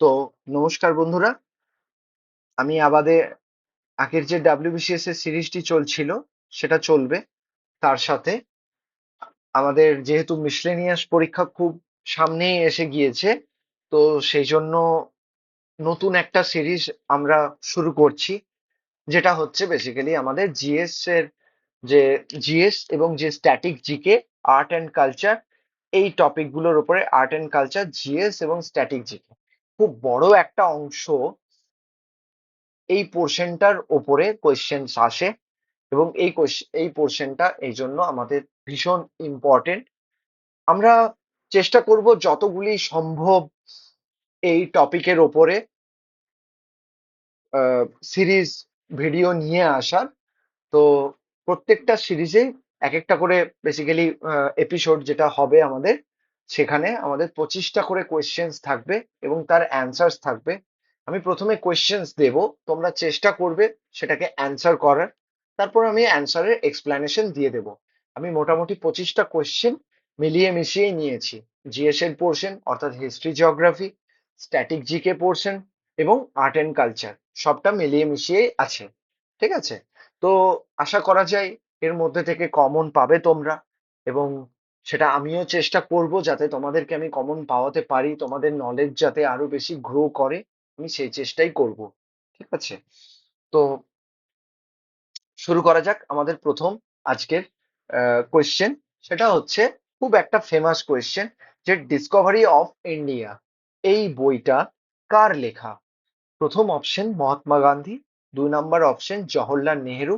তো নমস্কার বন্ধুরা, আমি আমাদের আগের যে ডাব্লিউবিসিএস এর সিরিজটি চলছিল সেটা চলবে। তার সাথে আমাদের যেহেতু মিসলেনিয়াস পরীক্ষা খুব সামনেই এসে গিয়েছে, তো সেই জন্য নতুন একটা সিরিজ আমরা শুরু করছি, যেটা হচ্ছে বেসিক্যালি আমাদের জিএস এর যে জিএস এবং যে static GK, art and culture, এই টপিক গুলোর উপরে আর্ট অ্যান্ড কালচার, জিএস এবং স্ট্যাটিক জিকে খুব বড় একটা অংশ এই পোর্শনটার ওপরে কোয়েশ্চেন্স আসে। এবং এই পোর্শনটা এই জন্য আমাদের ভীষণ ইম্পর্টেন্ট। আমরা চেষ্টা করব যতগুলি সম্ভব এই টপিকের ওপরে সিরিজ ভিডিও নিয়ে আসার। তো প্রত্যেকটা সিরিজে এক একটা করে বেসিক্যালি এপিসোড যেটা হবে আমাদের, সেখানে আমাদের 25টা করে কোয়েশ্চেন্স থাকবে এবং তার অ্যান্সার্স থাকবে। আমি প্রথমে কোয়েশ্চেন্স দেব, তোমরা চেষ্টা করবে সেটাকে অ্যান্সার করার। তারপর আমি অ্যান্সারের এক্সপ্লেনেশন দিয়ে দেব। আমি মোটামুটি 25টা কোয়েশ্চেন মিলিয়ে মিশিয়ে নিয়েছি। জিএস এর পোর্শন অর্থাৎ history, geography, static GK portion এবং আর্ট অ্যান্ড কালচার, সবটা মিলিয়ে মিশিয়েই আছে। ঠিক আছে? তো আশা করা যায় এর মধ্যে থেকে কমন পাবে তোমরা, এবং সেটা আমিও চেষ্টা করব যাতে তোমাদেরকে আমি কমন পাওয়াতে পারি, তোমাদের নলেজ যাতে আরো বেশি গ্রো করে, আমি সেই চেষ্টাই করব। ঠিক আছে? তো শুরু করা যাক আমাদের প্রথম আজকের কোয়েশ্চেন। সেটা হচ্ছে খুব একটা ফেমাস কোয়েশ্চেন, যে ডিসকভারি অফ ইন্ডিয়া এই বইটা কার লেখা? প্রথম অপশন মহাত্মা গান্ধী, 2 নম্বর অপশন জওহরলাল নেহেরু,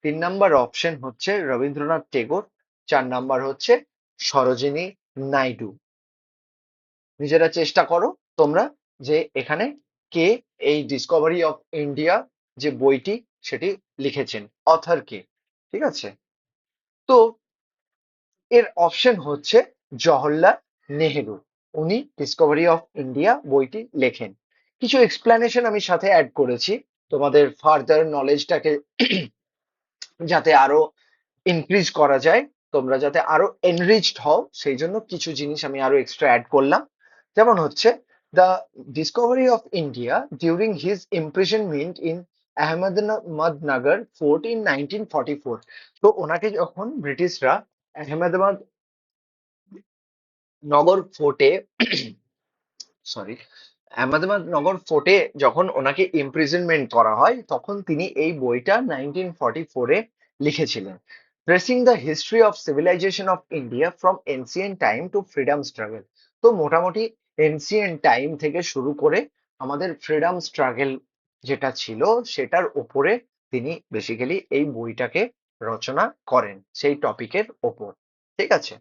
3 নম্বর অপশন হচ্ছে রবীন্দ্রনাথ টেগোর, 4 নম্বর হচ্ছে সরোজিনী নাইডু। নিজেরা চেষ্টা করো তোমরা যে এখানে কে এই ডিসকভারি অফ ইন্ডিয়া যে বইটি সেটি লিখেছেন, অথর কে। ঠিক আছে? তো এর অপশন হচ্ছে জওহরলাল নেহেরু। উনি ডিসকভারি অফ ইন্ডিয়া বইটি লেখেন। কিছু এক্সপ্লেনেশন আমি সাথে অ্যাড করেছি তোমাদের ফার্দার নলেজটাকে যাতে আরো ইনক্রিজ করা যায়, তোমরা যাতে আরো এনরিচড হও, সেই জন্য কিছু জিনিস আমি আরো এক্সট্রা অ্যাড করলাম। যেমন হচ্ছে the discovery of India during his imprisonment in Ahmednagar fort in 1944। তো ওনাকে যখন ব্রিটিশরা আহমেদাবাদ নগর ফোর্টে সরি আহমেদাবাদনগর ফোর্টে যখন ওনাকে ইমপ্রিজনমেন্ট করা হয়, তখন তিনি এই বইটা 1944-এ লিখেছিলেন, tracing the history of civilisation of India from ancient time to freedom struggle. তো মোটামুটি এনসিয়েন্ট টাইম থেকে শুরু করে আমাদের ফ্রিডম স্ট্রাগল যেটা ছিল সেটার উপরে তিনি বেসিক্যালি এই বইটাকে রচনা করেন, সেই টপিকের ওপর। ঠিক আছে?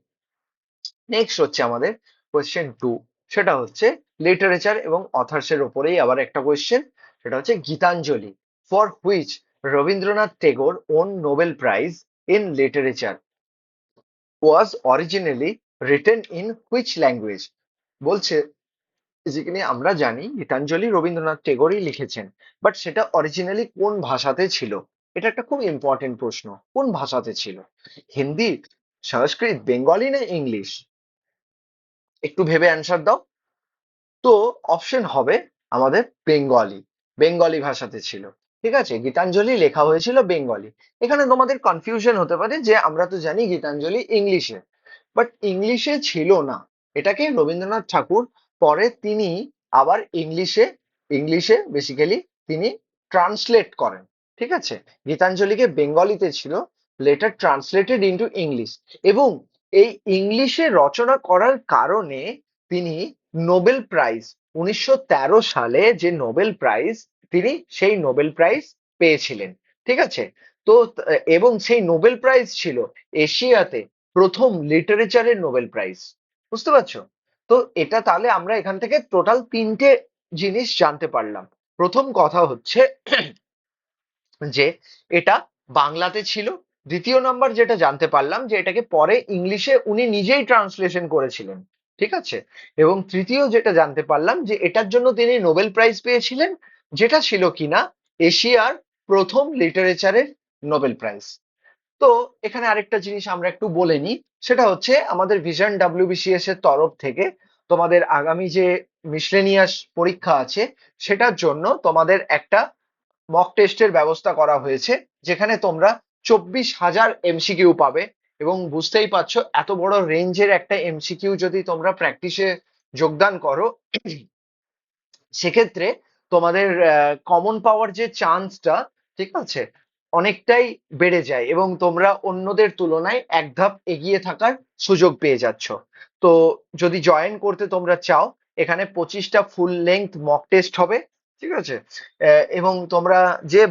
নেক্সট হচ্ছে আমাদের কোয়েশ্চেন 2। সেটা হচ্ছে লিটারেচার এবং অথার্স এর ওপরেই আবার একটা কোয়েশ্চেন। সেটা হচ্ছে Gitanjali, for which Rabindranath Tagore won Nobel prize in literature was originally written in which language. বলছে যেখানে আমরা জানি গীতাঞ্জলি রবীন্দ্রনাথ টেগোরই লিখেছেন, বাট সেটা অরিজিনালি কোন ভাষাতে ছিল? এটা একটা খুব ইম্পর্টেন্ট প্রশ্ন। কোন ভাষাতে ছিল? হিন্দি, সংস্কৃত, বেঙ্গলি না ইংলিশ? একটু ভেবে অ্যান্সার দাও। তো অপশন হবে আমাদের বেঙ্গলি। বেঙ্গলি ভাষাতে ছিল। ঠিক আছে? গীতাঞ্জলি লেখা হয়েছিল বেঙ্গলি। এখানে তোমাদের কনফিউশন হতে পারে যে আমরা তো জানি গীতাঞ্জলি ইংলিশে, বাট ইংলিশে ছিল না। এটাকে রবীন্দ্রনাথ ঠাকুর পরে তিনি আবার ইংলিশে বেসিক্যালি তিনি ট্রান্সলেট করেন। ঠিক আছে? গীতাঞ্জলিকে বেঙ্গলিতে ছিল, লেটার ট্রান্সলেটেড ইন্টু ইংলিশ। এবং এই ইংলিশে রচনা করার কারণে তিনি নোবেল প্রাইজ, 1913 সালে যে নোবেল প্রাইজ, তিনি সেই নোবেল প্রাইজ পেয়েছিলেন। ঠিক আছে? তো এবং সেই নোবেল প্রাইজ ছিল এশিয়াতে প্রথম লিটারেচারের নোবেল প্রাইজ। বুঝতে পারছো? তো এটা তাহলে আমরা এখান থেকে টোটাল 3টে জিনিস জানতে পারলাম। প্রথম কথা হচ্ছে যে এটা বাংলাতে ছিল। দ্বিতীয় নাম্বার যেটা জানতে পারলাম যে এটাকে পরে ইংলিশে উনি নিজেই ট্রান্সলেশন করেছিলেন। ঠিক আছে? এবং তৃতীয় যেটা জানতে পারলাম যে এটার জন্য তিনি নোবেল প্রাইজ পেয়েছিলেন, যেটা ছিল কিনা এশিয়ার প্রথম লিটারেচারের নোবেল প্রাইজ। তো এখানে আরেকটা জিনিস আমরা একটু বলে নিই। সেটা হচ্ছে আমাদের ভিশন ডাব্লিউবিসিএস এর তরফ থেকে তোমাদের আগামী যে মিসলেনিয়াস পরীক্ষা আছে সেটার জন্য তোমাদের একটা মক টেস্টের ব্যবস্থা করা হয়েছে, যেখানে তোমরা 24,000 এমসিকিউ পাবে। এবং বুঝতেই পারছো, এত বড় রেঞ্জের একটা এমসিকিউ যদি তোমরা প্র্যাকটিসে যোগদান করো, সেক্ষেত্রে তোমাদের কমন পাওয়ার যে চান্সটা, ঠিক আছে, অনেকটাই বেড়ে যায় এবং তোমরা অন্যদের তুলনায় এক ধাপ এগিয়ে থাকার সুযোগ পেয়ে যাচ্ছ। তো যদি জয়েন করতে তোমরা চাও, এখানে 25টা ফুল লেংথ মক টেস্ট হবে, ঠিক আছে। এবং তোমরা যে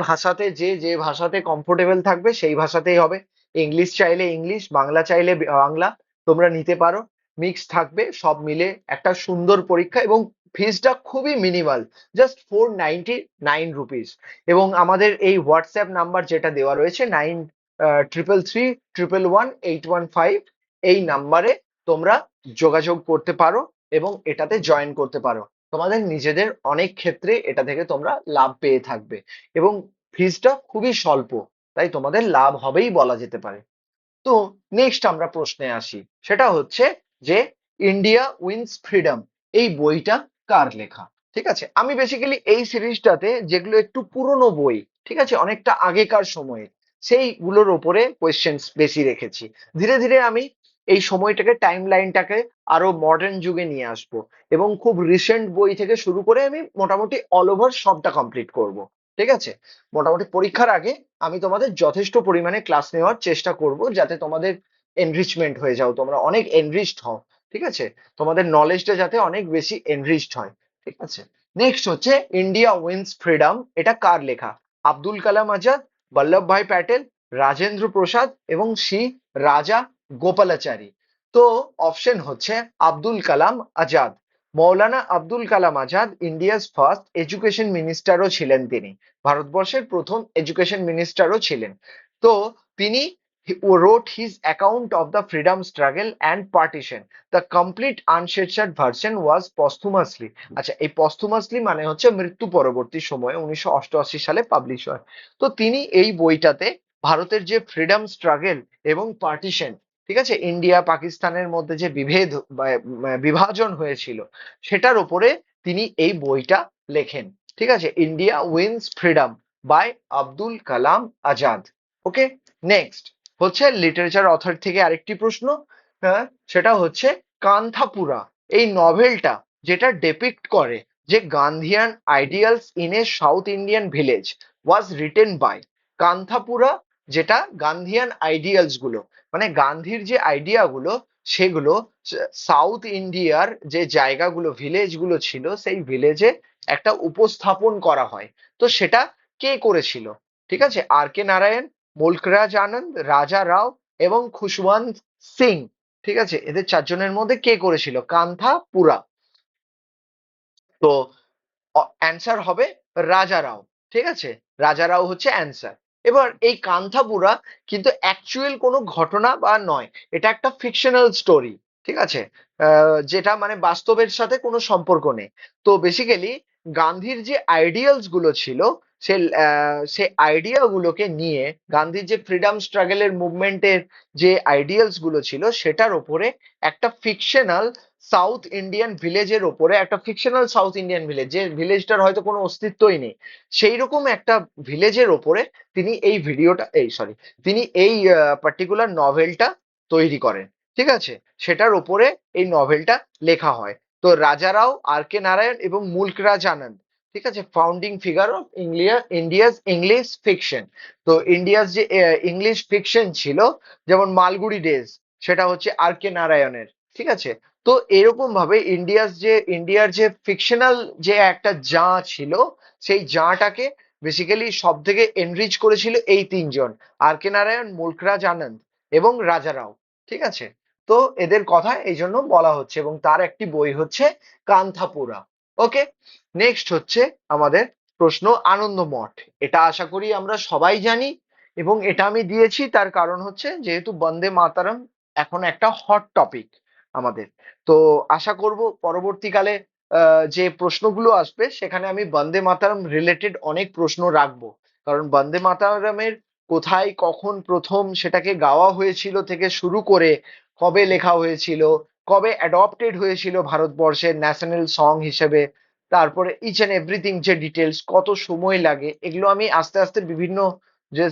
ভাষাতে কমফোর্টেবল থাকবে সেই ভাষাতেই হবে। ইংলিশ চাইলে ইংলিশ, বাংলা চাইলে বাংলা, তোমরা নিতে পারো। মিক্স থাকবে, সব মিলে একটা সুন্দর পরীক্ষা। এবং ফিসটা খুবই মিনিমাল, জাস্ট 499 রুপিস। এবং আমাদের এই হোয়াটসঅ্যাপ নাম্বার যেটা দেওয়া রয়েছে, 9333111815, এই নাম্বারে তোমরা যোগাযোগ করতে পারো এবং এটাতে জয়েন করতে পারো। তোমাদের নিজেদের অনেক ক্ষেত্রে এটা থেকে তোমরা লাভ পেয়ে থাকবে এবং ফিসটা খুবই স্বল্প, তাই তোমাদের লাভ হবেই বলা যেতে পারে। তো নেক্সট আমরা প্রশ্নে আসি, সেটা হচ্ছে যে ইন্ডিয়া উইন্স ফ্রিডম, এই বইটা কার লেখা? ঠিক আছে, আমি বেসিক্যালি এই সিরিজটাতে যেগুলো একটু পুরনো বই, ঠিক আছে, অনেকটা আগেকার সময়ে, সেইগুলোর ওপরে কোয়েশ্চেন্স বেশি রেখেছি। ধীরে ধীরে আমি এই সময়টাকে, টাইম লাইনটাকে আরো মডার্ন যুগে নিয়ে আসবো এবং খুব রিসেন্ট বই থেকে শুরু করে আমি মোটামুটি অল ওভার সবটা কমপ্লিট করব। ঠিক আছে, মোটামুটি পরীক্ষার আগে আমি তোমাদের যথেষ্ট পরিমাণে ক্লাস নেওয়ার চেষ্টা করব, যাতে তোমাদের এনরিচমেন্ট হয়ে যাও, তোমরা অনেক এনরিচড হও। ঠিক আছে, তোমাদের নলেজটা যাতে অনেক বেশি এনরিচড হয়। ঠিক আছে, নেক্সট হচ্ছে ইন্ডিয়া উইন্স ফ্রিডম, এটা কার লেখা? আব্দুল কালাম আজাদ, বল্লভভাই প্যাটেল, রাজেন্দ্র প্রসাদ এবং শ্রী রাজা গোপালাচারী। তো অপশন হচ্ছে আব্দুল কালাম আজাদ। মৌলানা Abdul Kalam Azad India's first education মিনিস্টারও ছিলেন তিনি, ভারতবর্ষের প্রথম এডুকেশন মিনিস্টারও ছিলেন। তো তিনি wrote his account of the freedom struggle and partition. The complete uncensored version was posthumously, আচ্ছা, এই posthumously মানে হচ্ছে মৃত্যু পরবর্তী সময়ে 1988 সালে পাবলিশ হয়। তো তিনি এই বইটাতে ভারতের যে ফ্রিডম স্ট্রাগল এবং পার্টিশন, ঠিক আছে, ইন্ডিয়া পাকিস্তানের মধ্যে যে বিভেদ বা বিভাজন হয়েছিল, সেটার উপরে তিনি এই বইটা লেখেন। ঠিক আছে, India wins freedom by Abdul Kalam Azad. Okay, next হচ্ছে লিটারেচার অথর থেকে আরেকটি প্রশ্ন। সেটা হচ্ছে কান্থাপুরা, এই নভেলটা যেটা ডেপিক্ট করে যে Gandhian ideals in a south Indian village was written by. Kanthapura, যেটা গান্ধিয়ান আইডিয়ালস গুলো, মানে গান্ধীর যে আইডিয়া গুলো, সেগুলো সাউথ ইন্ডিয়ার যে জায়গাগুলো, ভিলেজ গুলো ছিল, সেই ভিলেজে একটা উপস্থাপন করা হয়। তো সেটা কে করেছিল? ঠিক আছে, আর কে নারায়ণ, মুলকরাজ আনন্দ, রাজা রাও এবং খুশবন্ত সিং। ঠিক আছে, এদের চারজনের মধ্যে কে করেছিল কান্থাপুরা? তো অ্যান্সার হবে রাজা রাও। ঠিক আছে, রাজা রাও হচ্ছে অ্যান্সার। এবার এই কান্থাপুরা কিন্তু অ্যাকচুয়াল কোনো ঘটনা বা নয়, এটা একটা ফিকশনাল স্টোরি। ঠিক আছে, যেটা মানে বাস্তবের সাথে কোনো সম্পর্ক নেই। তো বেসিক্যালি গান্ধীর যে আইডিয়ালস গুলো ছিল, সে সে আইডিয়া গুলোকে নিয়ে, গান্ধীর যে ফ্রিডম স্ট্রাগলের মুভমেন্টের যে আইডিয়ালস গুলো ছিল, সেটার ওপরে একটা ফিকশনাল সাউথ ইন্ডিয়ান ভিলেজের ওপরে, একটা ফিকশনাল সাউথ ইন্ডিয়ান ভিলেজ, যে ভিলেজটার হয়তো কোনো অস্তিত্বই নেই, সেই রকম একটা ভিলেজের ওপরে তিনি এই ভিডিওটা, এই সরি, তিনি এই পার্টিকুলার নভেলটা তৈরি করেন। ঠিক আছে, সেটার ওপরে এই নভেলটা লেখা হয়। তো রাজারাও, আর কে নারায়ণ এবং মুলকরাজ আনন্দ, ঠিক আছে, founding figure of India's English fiction. তো ইন্ডিয়াস যে ইংলিশ ফিকশন ছিল, যেমন মালগুড়ি ডেজ, সেটা হচ্ছে আর কে নারায়ণের। ঠিক আছে, তো এরকম ভাবে ইন্ডিয়ার যে ফিকশনাল যে একটা ছিল, সেই টাকে বেসিক্যালি সব থেকে এনরিচ করেছিল এই তিনজন, আর কে নারায়ণ, মুলকরাজ আনন্দ এবং রাজা রাও। ঠিক আছে, তো এদের কথা এই জন্য বলা হচ্ছে, এবং তার একটি বই হচ্ছে কান্থাপুরা। ওকে, নেক্সট হচ্ছে আমাদের প্রশ্ন আনন্দ মঠ। এটা আশা করি আমরা সবাই জানি, এবং এটা আমি দিয়েছি তার কারণ হচ্ছে যেহেতু বন্দে মাতারম এখন একটা হট টপিক আমাদের। তো আশা করব পরবর্তীকালে যে প্রশ্নগুলো আসবে সেখানে আমি বন্দে মাতারম রিলেটেড অনেক প্রশ্ন রাখবো। কারণ বন্দে মাতারমের কোথায় কখন প্রথম সেটাকে গাওয়া হয়েছিল থেকে শুরু করে, কবে লেখা হয়েছিল, কবে অ্যাডপ্টেড হয়েছিল ভারতবর্ষের ন্যাশনাল সং হিসেবে, তারপরে ইচ এন্ড এভরিথিং যে ডিটেলস, কত সময় লাগে, এগুলো আমি আস্তে আস্তে বিভিন্ন যে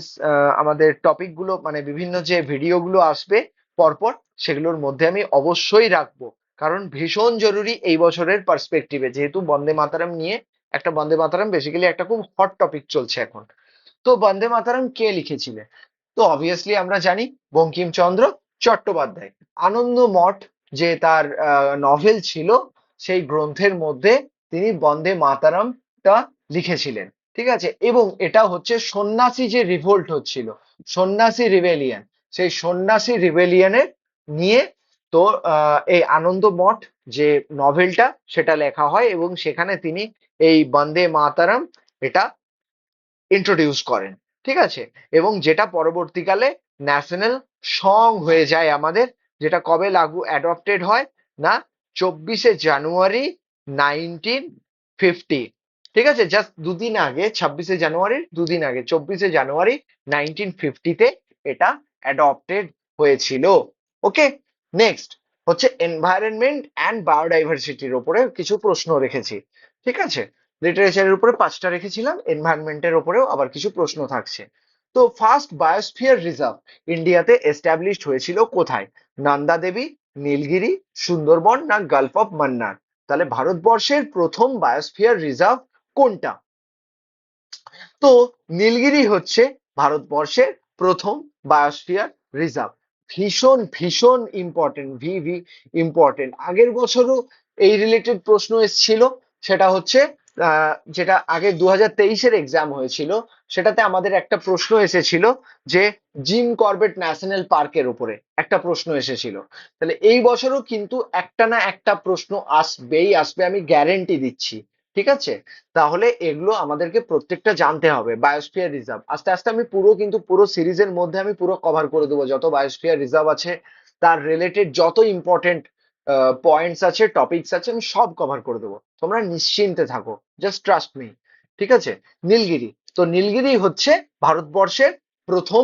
আমাদের টপিক গুলো মানে বিভিন্ন যে ভিডিও গুলো আসবে পরপর, সেগুলোর মধ্যে আমি অবশ্যই রাখবো। কারণ ভীষণ জরুরি এই বছরের পার্সপেক্টিভে, যেহেতু বন্দে মাতারাম নিয়ে একটা, বন্দে মাতারাম বেসিক্যালি একটা খুব হট টপিক চলছে এখন। তো বন্দে মাতারাম কে লিখেছিলেন? তো অবভিয়াসলি আমরা জানি বঙ্কিমচন্দ্র চট্টোপাধ্যায়। আনন্দ মঠ যে তার নভেল ছিল, সেই গ্রন্থের মধ্যে তিনি বন্দে মাতারামটা লিখেছিলেন। ঠিক আছে, এবং এটা হচ্ছে সন্ন্যাসী যে রিভোল্ট হচ্ছিল, সন্ন্যাসী রিবেলিয়ন, সেই সন্ন্যাসী রিবেলিয়নের নিয়ে তো এই আনন্দ মঠ যে নভেলটা সেটা লেখা হয়, এবং সেখানে তিনি এই বন্দে মাতারাম এটা ইন্ট্রোডিউস করেন। ঠিক আছে, এবং যেটা পরবর্তীকালে ন্যাশনাল সং হয়ে যায় আমাদের, যেটা কবে লাগু অ্যাডপ্টেড হয় না, 24শে জানুয়ারি 1950। ঠিক আছে, জাস্ট দুদিন আগে, 26শে জানুয়ারির দুদিন আগে 24শে জানুয়ারি 1950-তে এটা অ্যাডপ্টেড হয়েছিল। ওকে, নেক্সট হচ্ছে এনভায়রনমেন্ট অ্যান্ড বায়োডাইভার্সিটির ওপরে কিছু প্রশ্ন রেখেছি। ঠিক আছে, লিটারেচারের উপরে 5টা রেখেছিলাম, এনভায়রনমেন্টের উপরেও আবার কিছু প্রশ্ন থাকছে। তো ফার্স্ট বায়োস্ফিয়ার রিজার্ভ ইন্ডিয়াতে এস্টাবলিশড হয়েছিল কোথায়? নন্দা দেবী, নীলগিরি, সুন্দরবন না গালফ অফ মান্নার? তাহলে ভারতবর্ষের প্রথম বায়োস্ফিয়ার রিজার্ভ কোনটা? তো নীলগিরি হচ্ছে ভারতবর্ষের প্রথম বায়োস্ফিয়ার রিজার্ভ। ভীষণ ভীষণ ইম্পর্টেন্ট, ইম্পর্টেন্ট। আগের বছরও এই রিলেটেড প্রশ্ন এসেছিল, সেটা হচ্ছে যেটা আগে 2023-এর এক্সাম হয়েছিল, সেটাতে আমাদের একটা প্রশ্ন এসেছিল যে জিম করবেট ন্যাশনাল পার্কের উপরে একটা প্রশ্ন এসেছিল। তাহলে এই বছরও কিন্তু একটা না একটা প্রশ্ন আসবেই আসবে, আমি গ্যারেন্টি দিচ্ছি। ঠিক আছে, তাহলে এগুলো আমাদেরকে প্রত্যেকটা জানতে হবে। বায়োস্ফিয়ার রিজার্ভ আস্তে আস্তে আমি পুরো, কিন্তু পুরো সিরিজের মধ্যে আমি পুরো কভার করে দেবো, যত বায়োস্ফিয়ার রিজার্ভ আছে তার রিলেটেড যত ইম্পর্টেন্ট পয়েন্টস আছে, টপিকস আছে, আমি সব কভার করে দেবো, তোমরা নিশ্চিন্তে থাকো, জাস্ট ট্রাস্ট মি। ঠিক আছে, নীলগিরি, তো নীলগিরি হচ্ছে ভারতবর্ষের প্রথম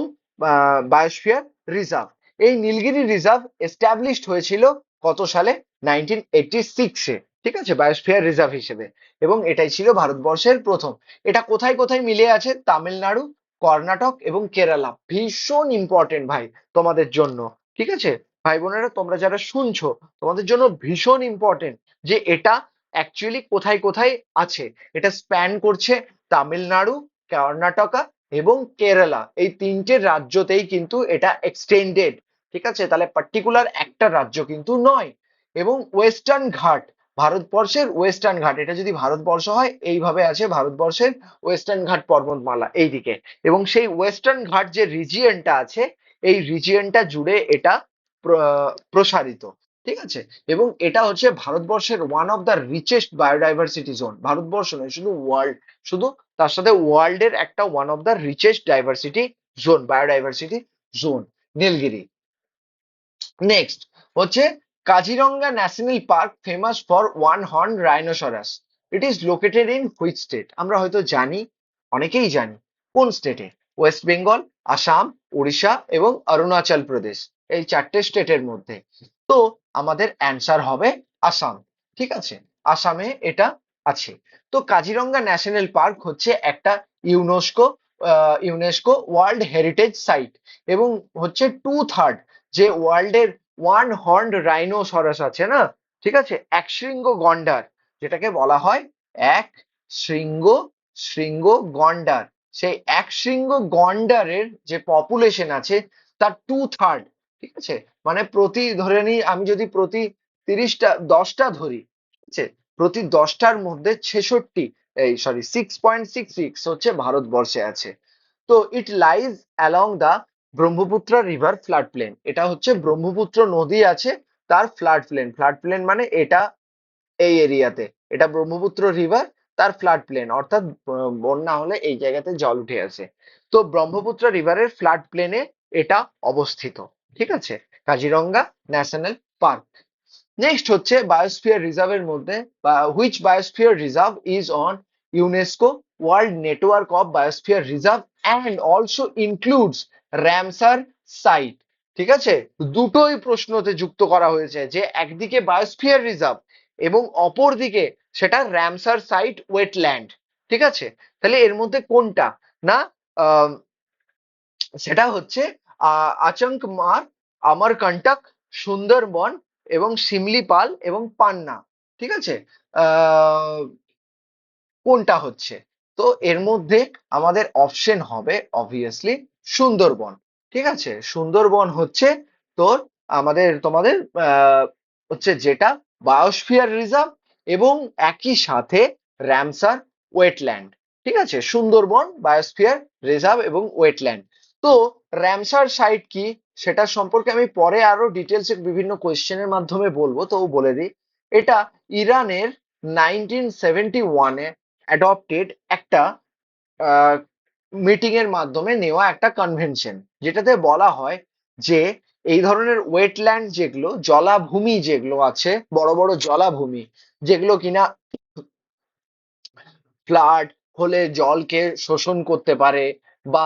বায়োস্ফিয়ার রিজার্ভ। এই নীলগিরি রিজার্ভ এস্টাবলিশড হয়েছিল কত সালে? 1986-এ। ঠিক আছে, বায়োস্ফিয়ার রিজার্ভ হিসেবে, এবং এটাই ছিল ভারতবর্ষের প্রথম। এটা কোথায় কোথায় মিলে আছে? তামিলনাড়ু, কর্ণাটক এবং কেরালা। ভীষণ ইম্পর্টেন্ট ভাই তোমাদের জন্য। ঠিক আছে, ভাই বোনেরা তোমরা যারা শুনছো, তোমাদের জন্য ভীষণ ইম্পর্টেন্ট যে এটা অ্যাকচুয়ালি কোথায় কোথায় আছে। এটা স্প্যান করছে তামিলনাড়ু, কর্ণাটকা এবং কেরালা, এই 3টে রাজ্যতেই কিন্তু এটা এক্সটেন্ডেড। ঠিক আছে, তাহলে পার্টিকুলার একটা রাজ্য কিন্তু নয়। এবং ওয়েস্টার্ন ঘাট, ভারতবর্ষের ওয়েস্টার্ন ঘাট, এটা যদি ভারতবর্ষ হয় এইভাবে আছে ভারতবর্ষের ওয়েস্টার্ন ঘাট পর্বতমালা এইদিকে, এবং সেই ওয়েস্টার্ন ঘাট যে রিজিয়নটা আছে, এই রিজিয়নটা জুড়ে এটা প্রসারিত। ঠিক আছে, এবং এটা হচ্ছে ভারতবর্ষের one of the richest biodiversity zone. Bharatvarsha নয়, শুধু ওয়ার্ল্ড, শুধু তার সাথে ওয়ার্ল্ডের একটা one of the richest diversity zone, biodiversity zone Nilgiri. Next হচ্ছে Kaziranga national park famous for one horn rhinoceros. It is located in which state? আমরা হয়তো জানি, অনেকেই জানি, কোন স্টেটে? ওয়েস্ট বেঙ্গল, আসাম, উড়িষ্যা এবং অরুণাচল প্রদেশ, এই 4টে স্টেটের মধ্যে। তো আমাদের অ্যান্সার হবে আসাম। ঠিক আছে, আসামে এটা আছে। তো কাজিরঙ্গা ন্যাশনাল পার্ক হচ্ছে একটা UNESCO UNESCO world heritage site, এবং হচ্ছে 2/3 যে ওয়ার্ল্ডের ওয়ান হর্নড রাইনোসরাস আছে না, ঠিক আছে, এক শৃঙ্গ গন্ডার, যেটাকে বলা হয় এক শৃঙ্গ শৃঙ্গ গন্ডার, সেই এক শৃঙ্গ গন্ডারের যে পপুলেশন আছে তার 2/3, ঠিক আছে, মানে প্রতি ধরে নিই আমি যদি প্রতি 30টা 10টা ধরি, ঠিক আছে, প্রতি 10টার মধ্যে 66, এই সরি 6.66 হচ্ছে ভারতবর্ষে আছে। তো ইট লাইজ অ্যালং দা ব্রহ্মপুত্র রিভার ফ্লাড প্লেন, এটা হচ্ছে ব্রহ্মপুত্র নদী আছে তার ফ্লাড প্লেন, ফ্লাড প্লেন মানে এটা এই এরিয়াতে, এটা ব্রহ্মপুত্র রিভার তার ফ্লাড প্লেন, অর্থাৎ বন্যা হলে এই জায়গাতে জল উঠে আসে। তো ব্রহ্মপুত্র রিভারের ফ্লাড প্লেনে এটা অবস্থিত। ঠিক আছে, কাজিরঙ্গা ন্যাশনাল পার্ক। নেক্সট হচ্ছে বায়োস্ফিয়ার রিজার্ভের মধ্যে, বা which biosphere reserve is on UNESCO world network of biosphere reserve and also includes Ramsar site? ঠিক আছে, দুটোই প্রশ্নতে যুক্ত করা হয়েছে, যে একদিকে বায়োস্ফিয়ার রিজার্ভ এবং অপরদিকে সেটা র্যামসার সাইট ওয়েটল্যান্ড। ঠিক আছে, তাহলে এর মধ্যে কোনটা না, আহ, সেটা হচ্ছে আচংকমার, অমরকন্টক, সুন্দরবন এবং শিমলিপাল এবং পান্না। ঠিক আছে, আহ কোনটা হচ্ছে, তো এর মধ্যে আমাদের অপশন হবে অবভিয়াসলি সুন্দরবন। ঠিক আছে, সুন্দরবন হচ্ছে তোর আমাদের তোমাদের আহ হচ্ছে যেটা বায়োস্ফিয়ার রিজার্ভ এবং একই সাথে র্যামসার ওয়েটল্যান্ড। ঠিক আছে, সুন্দরবন বায়োস্ফিয়ার রিজার্ভ এবং ওয়েটল্যান্ড। তো র্যামসার সাইট কি সেটা সম্পর্কে আমি পরে আরো ডিটেলসে বিভিন্ন কোয়েশ্চেনের মাধ্যমে বলবো, তো বলে দিই। এটা ইরানের 1971-এ অ্যাডপ্টেড একটা মিটিং এর মাধ্যমে নেওয়া একটা কনভেনশন, যেটাতে বলা হয় যে এই ধরনের ওয়েটল্যান্ড যেগুলো জলাভূমি যেগুলো আছে, বড় বড় জলাভূমি যেগুলো কিনা ফ্লাড হলে জলকে শোষণ করতে পারে বা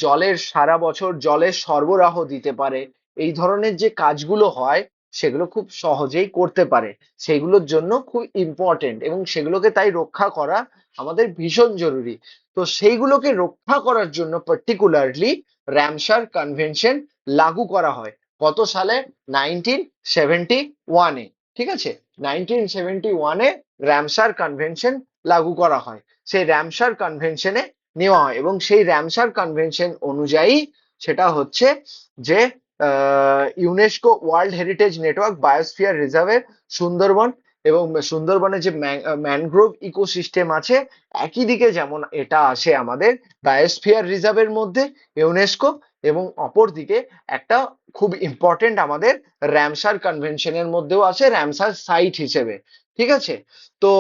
জলের সারা বছর জলের সরবরাহ দিতে পারে, এই ধরনের যে কাজগুলো হয় সেগুলো খুব সহজেই করতে পারে, সেগুলোর জন্য খুব ইম্পর্টেন্ট এবং সেগুলোকে তাই রক্ষা করা আমাদের ভীষণ জরুরি। তো সেইগুলোকে রক্ষা করার জন্য পার্টিকুলারলি র্যামসার কনভেনশন লাগু করা হয়। কত সালে? 1971-এ। ঠিক আছে, 1971-এ র্যামসার কনভেনশন লাগু করা হয়, সেই র্যামসার কনভেনশনে নেওয়া হয় এবং সেই র্যামসার কনভেনশন অনুযায়ী সেটা হচ্ছে যে UNESCO world heritage network biosphere রিজার্ভের সুন্দরবন এবং সুন্দরবনের যে ম্যানগ্রোভ ইকোসিস্টেম আছে, একই দিকে যেমন এটা আসে আমাদের বায়োস্ফিয়ার রিজার্ভের মধ্যে ইউনেস্কো, এবং অপর দিকে একটা খুব ইম্পর্টেন্ট আমাদের র্যামসার কনভেনশনের মধ্যেও আছে র্যামসার সাইট হিসেবে। ঠিক আছে, তো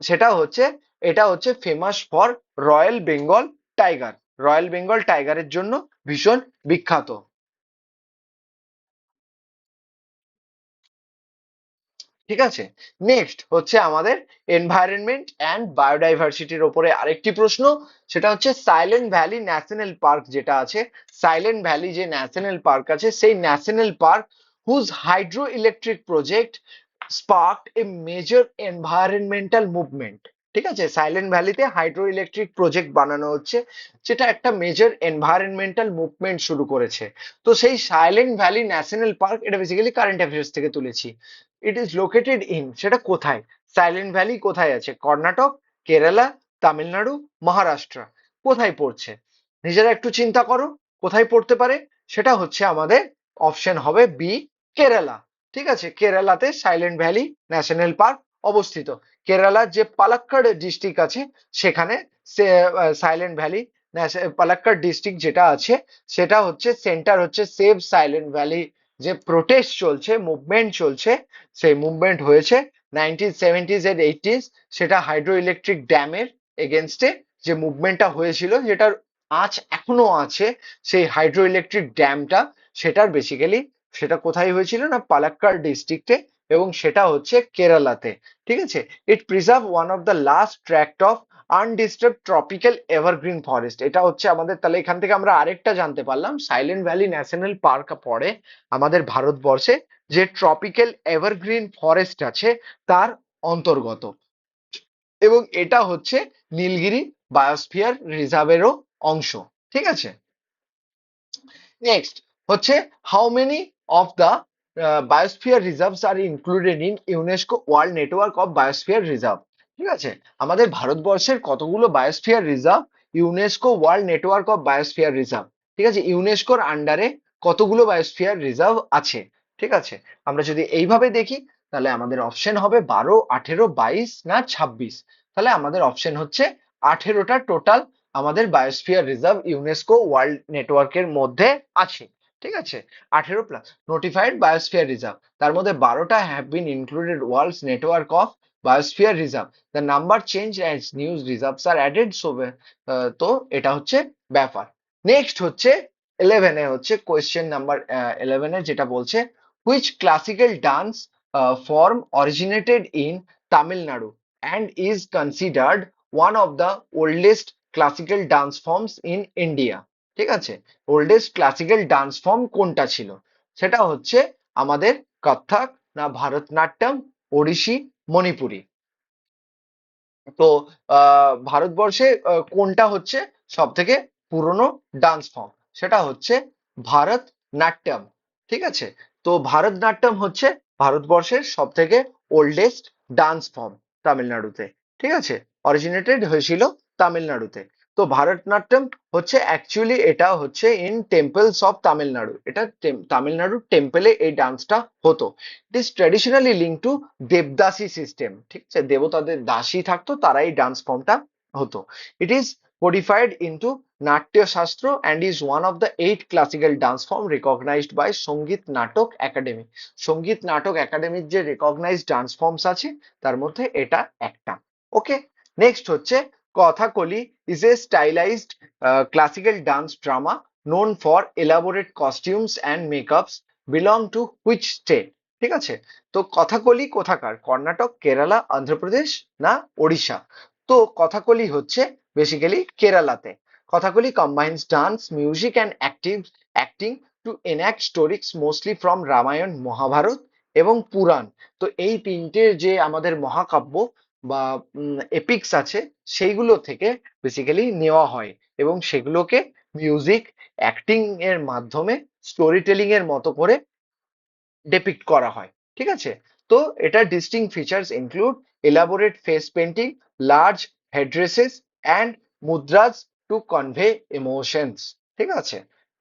সেটা হচ্ছে, এটা হচ্ছে famous for royal Bengal tiger, royal Bengal টাইগারের জন্য ভীষণ বিখ্যাত। ঠিক আছে, নেক্সট হচ্ছে আমাদের এনভায়রনমেন্ট অ্যান্ড বায়োডাইভার্সিটির ওপরে আরেকটি প্রশ্ন, সেটা হচ্ছে সাইলেন্ট ভ্যালি ন্যাশনাল পার্ক যেটা আছে, সাইলেন্ট ভ্যালি যে ন্যাশনাল পার্ক আছে সেই national park whose hydro electric project sparked a major environmental movement. ঠিক আছে, সাইলেন্ট ভ্যালিতে হাইড্রো ইলেকট্রিক প্রজেক্ট বানানো হচ্ছে, যেটা একটা মেজর এনভায়রনমেন্টাল মুভমেন্ট শুরু করেছে। তো সেই সাইলেন্ট ভ্যালি ন্যাশনাল পার্ক, এটা বেসিক্যালি কারেন্ট অ্যাফেয়ার্স থেকে তুলেছি। ইট ইজ লোকেটেড ইন, সেটা কোথায়, সাইলেন্ট ভ্যালি কোথায় আছে, কর্ণাটক, কেরালা, তামিলনাড়ু, মহারাষ্ট্র, কোথায় পড়ছে? নিজেরা একটু চিন্তা করো কোথায় পড়তে পারে। সেটা হচ্ছে আমাদের অপশন হবে বি, কেরালা। ঠিক আছে, কেরালাতে সাইলেন্ট ভ্যালি ন্যাশনাল পার্ক অবস্থিত। কেরালার যে পালাক্কাড় ডিস্ট্রিক্ট আছে সেখানে সাইলেন্ট ভ্যালি পালাক্কাড় ডিস্ট্রিক্ট যেটা আছে, সেটা হচ্ছে সেন্টার হচ্ছে সেভ সাইলেন্ট ভ্যালি, যে প্রোটেস্ট চলছে, মুভমেন্ট চলছে, সেই মুভমেন্ট হয়েছে 1970s এন্ড 80s, সেটা হাইড্রো ইলেকট্রিক ড্যামের এগেনস্টে যে মুভমেন্টটা হয়েছিল, যেটার আঁচ এখনো আছে সেই হাইড্রো ইলেকট্রিক ড্যামটা, সেটার বেসিক্যালি সেটা কোথায় হয়েছিল না পালাক্কাড় ডিস্ট্রিক্টে, এবং সেটা হচ্ছে কেরালাতে। ঠিক আছে, it preserve one of the last tract of undisturbed tropical evergreen forest. এটা হচ্ছে আমাদের, তাহলে এখান থেকে আমরা আরেকটা জানতে পারলাম সাইলেন্ট ভ্যালি ন্যাশনাল পার্ক পড়ে আমাদের ভারতবর্ষে যে ট্রপিক্যাল এভারগ্রিন ফরেস্ট আছে তার অন্তর্গত, এবং এটা হচ্ছে নীলগিরি বায়োস্ফিয়ার রিজার্ভেরও অংশ। ঠিক আছে, নেক্সট হচ্ছে how many of the biosphere reserves are included in UNESCO world network of biosphere reserve. ঠিক আছে, আমাদের ভারতবর্ষের কতগুলো biosphere reserve UNESCO world network of biosphere reserve, ঠিক আছে, ইউনেস্কোর আন্ডারে কতগুলো বায়োস্ফিয়ার রিজার্ভ আছে। ঠিক আছে, আমরা যদি এইভাবে দেখি তাহলে আমাদের অপশন হবে 12, 18, 22 না 26। তাহলে আমাদের অপশন হচ্ছে 18টা টোটাল আমাদের বায়োস্ফিয়ার রিজার্ভ ইউনেস্কো ওয়ার্ল্ড নেটওয়ার্কের মধ্যে আছে। ঠিক আছে, 18 প্লাস নোটিফাইড বায়োস্ফিয়ার রিজার্ভ, তার মধ্যে 12টা have been included world's network of biosphere reserve, the number change as new reserves are added. So তো এটা হচ্ছে ব্যাপার। নেক্সট হচ্ছে 11-এ হচ্ছে কোয়েশ্চেন নাম্বার 11-এ যেটা বলছে which classical dance form originated in Tamil Nadu and is considered one of the oldest classical dance forms in India. ঠিক আছে, ওল্ডেস্ট ক্লাসিক্যাল ডান্স ফর্ম কোনটা ছিল? সেটা হচ্ছে আমাদের কত্থক, না ভারতনাট্যম, ওড়িশি, মণিপুরি। তো ভারতবর্ষে কোনটা হচ্ছে সব থেকে পুরনো ডান্স ফর্ম? সেটা হচ্ছে ভারতনাট্যম। ঠিক আছে, তো ভারতনাট্যম হচ্ছে ভারতবর্ষের সব থেকে ওল্ডেস্ট ডান্স ফর্ম তামিলনাড়ুতে। ঠিক আছে, অরিজিনেটেড হয়েছিল তামিলনাড়ুতে। তো ভারতনাট্যম হচ্ছে অ্যাকচুয়ালি এটা হচ্ছে ইন টেম্পলস অফ তামিলনাড়ু, এটা তামিলনাড়ুর টেম্পলে এই ডান্সটা হতো। It is traditionally link to devadasi system. ঠিক আছে, দেবতাদের দাসী থাকতো, তারা এই ডান্স ফর্মটা হতো। It is codified into Natya Shastra and is one of the 8 classical dance form recognized by Sangit Natok Academy. সঙ্গীত নাটক একাডেমির যে রেকগনাইজড ডান্স ফর্মস আছে তার মধ্যে এটা একটা। ওকে, নেক্সট হচ্ছে Kathakali is a stylized classical dance drama known for elaborate costumes and makeups, belong to which state? ঠিক আছে, তো কথাকলি কোথাকার? কর্ণাটক, কেরালা, অন্ধ্রপ্রদেশ, না ওড়িশা? তো কথাকলি হচ্ছে বেসিক্যালি কেরালাতে। Kathakali combines dance, music and acting to enact stories mostly from Ramayana, Mahabharata এবং পুরাণ। তো এই তিনটে যে আমাদের মহাকাব্য বা এপিক্স আছে সেইগুলো থেকে বেসিক্যালি নেওয়া হয় এবং সেগুলোকে মিউজিক, অ্যাক্টিং এর মাধ্যমে স্টোরি টেলিং এর মতো করে ডিপিক্ট করা হয়। ঠিক আছে, তো এটা distinct features include elaborate face painting, large headdresses and mudras to convey emotions। ঠিক আছে,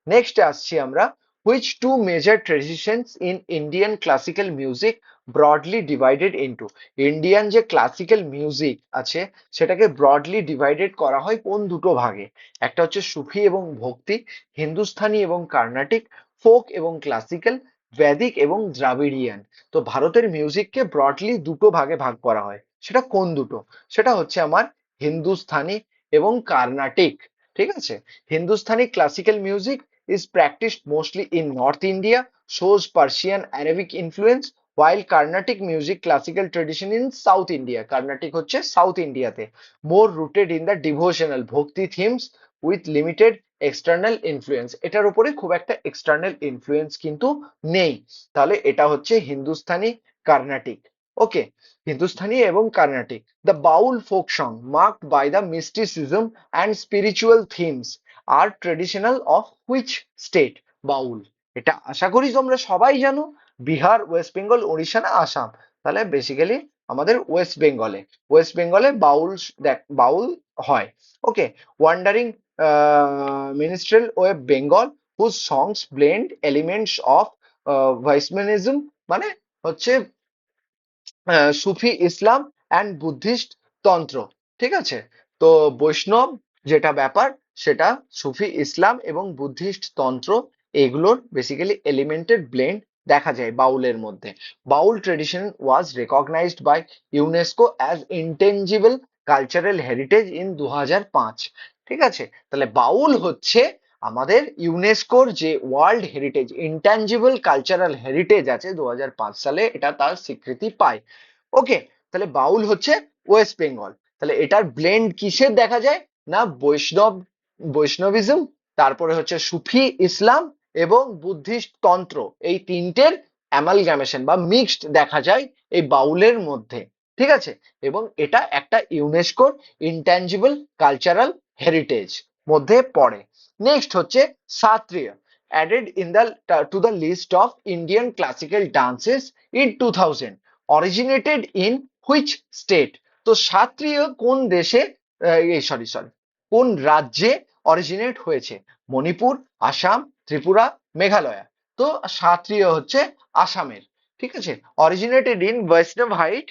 নেক্সট আসছি আমরা, which two major traditions in Indian classical music broadly divided into? Indian যে ক্লাসিক্যাল মিউজিক আছে সেটাকে ব্রডলি ডিভাইডেড করা হয় কোন দুটো ভাগে? একটা হচ্ছে সুফি এবং ভক্তি, হিন্দুস্তানি এবং কর্ণাটিক, ফোক এবং ক্লাসিক্যাল, বৈদিক এবং দ্রাবিড়িয়ান। তো ভারতের মিউজিককে ব্রডলি দুটো ভাগে ভাগ করা হয়, সেটা কোন দুটো? সেটা হচ্ছে আমার হিন্দুস্তানি এবং কার্নাটিক। ঠিক আছে, Hindustani classical music is practiced mostly in North India, shows Persian Arabic influence, while Carnatic music classical tradition in South India, Carnatic হচ্ছে সাউথ ইন্ডিয়াতে, more rooted in the devotional ভক্তি themes with limited external influence. এটার উপরে খুব একটা external influence কিন্তু নেই। তাহলে এটা হচ্ছে হিন্দুস্তানি কার্নাটিক। ওকে, হিন্দুস্তানি এবং Carnatic. The Baul folk song marked by the mysticism and spiritual themes are traditional of which state? Baul, এটা আশা করি তোমরা সবাই জানো, বিহার, ওয়েস্ট বেঙ্গল, উড়িষ্যা, না আসাম? তাহলে বেসিক্যালি আমাদের ওয়েস্ট বেঙ্গলে, ওয়েস্ট বেঙ্গলে বাউল বাউল হয়। ওকে, ওয়ান্ডারিং minstrel web Bengal whose songs blend elements of Vaishnavism, মানে হচ্ছে সুফি ইসলাম অ্যান্ড বুদ্ধিস্ট তন্ত্র। ঠিক আছে, তো বৈষ্ণব যেটা ব্যাপার সেটা সুফি ইসলাম এবং বুদ্ধিস্ট তন্ত্র এগুলোর বেসিক্যালি এলিমেন্টেড ব্লেন্ড দেখা যায় বাউলের মধ্যে। Baul tradition was recognised by UNESCO as intangible cultural heritage in 2005। ঠিক আছে, তাহলে বাউল হচ্ছে আমাদের ইউনেস্কোর যে world heritage intangible cultural heritage আছে, 2005 সালে এটা তার স্বীকৃতি পায়। ওকে, তাহলে বাউল হচ্ছে ওয়েস্ট বেঙ্গল। তাহলে এটার ব্লেন্ড কিসের দেখা যায়? না বৈষ্ণবিজম, তারপরে হচ্ছে সুফি ইসলাম এবং বুদ্ধিস্ট তন্ত্র, এই তিনটের অ্যামালগামেশন বা মিক্সড দেখা যায় এই বাউলের মধ্যে। ঠিক আছে, এবং এটা একটা ইউনেস্কোর ইনট্যাঞ্জিবল কালচারাল হেরিটেজ মধ্যে পড়ে। নেক্সট হচ্ছে শাস্ত্রীয়, added in the to the list of Indian classical dances in 2000, originated in which state? তো শাস্ত্রীয় কোন দেশে, সরি কোন রাজ্যে অরিজিনেট হয়েছে? মণিপুর, আসাম, ত্রিপুরা, মেঘালয়া। তো শাস্ত্রীয় হচ্ছে আসামের। ঠিক আছে, অরিজিনেটেড ইন বৈষ্ণবহাইট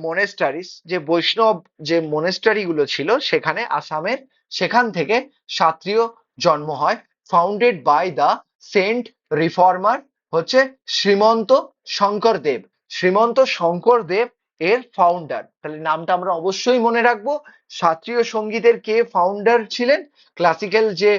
মোনেস্টারিস, যে বৈষ্ণব যে মোনেস্টারি গুলো ছিল সেখানে আসামের, সেখান থেকে শাস্ত্রীয় জন্ম হয়। Founded by the saint reformer হচ্ছে শ্রীমন্ত শঙ্কর দেব। শ্রীমন্ত শঙ্কর দেব এর ফাউন্ডার। তাহলে নামটা আমরা অবশ্যই মনে রাখবো। শাস্ত্রীয় সঙ্গীতের কে ফাউন্ডার ছিলেন? ক্লাসিক্যাল যে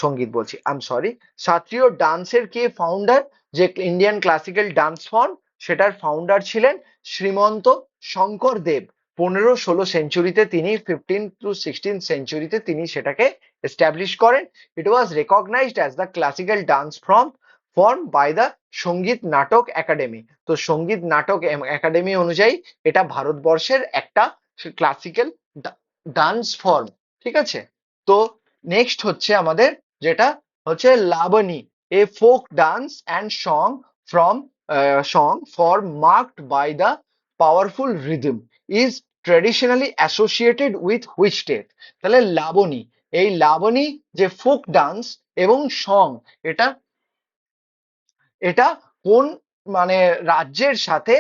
সঙ্গীত বলছি, আই এম সরি, শাস্ত্রীয় ডান্সের কে ফাউন্ডার? যে ইন্ডিয়ান ক্লাসিক্যাল ডান্স ফর্ম সেটার ফাউন্ডার ছিলেন শ্রীমন্ত শঙ্কর দেব। 15-16 সেঞ্চুরিতে তিনি, 15 to 16 সেঞ্চুরিতে তিনি সেটাকে এস্টাবলিশ করেন। It was recognized as the classical dance form form by the Sangeet Natak academy. তো সঙ্গীত নাটক একাডেমি অনুযায়ী এটা ভারতবর্ষের একটা ক্লাসিক্যাল ডান্স ফর্ম। ঠিক আছে। তো নেক্সট হচ্ছে আমাদের যেটা হচ্ছে Lavani, a folk dance and song from song for marked by the powerful rhythm is traditionally associated with which state. তাহলে লাবণী, এই লাবণী যে ফোক ডান্স এবং সং, এটা এটা কোন মানে রাজ্যের সাথে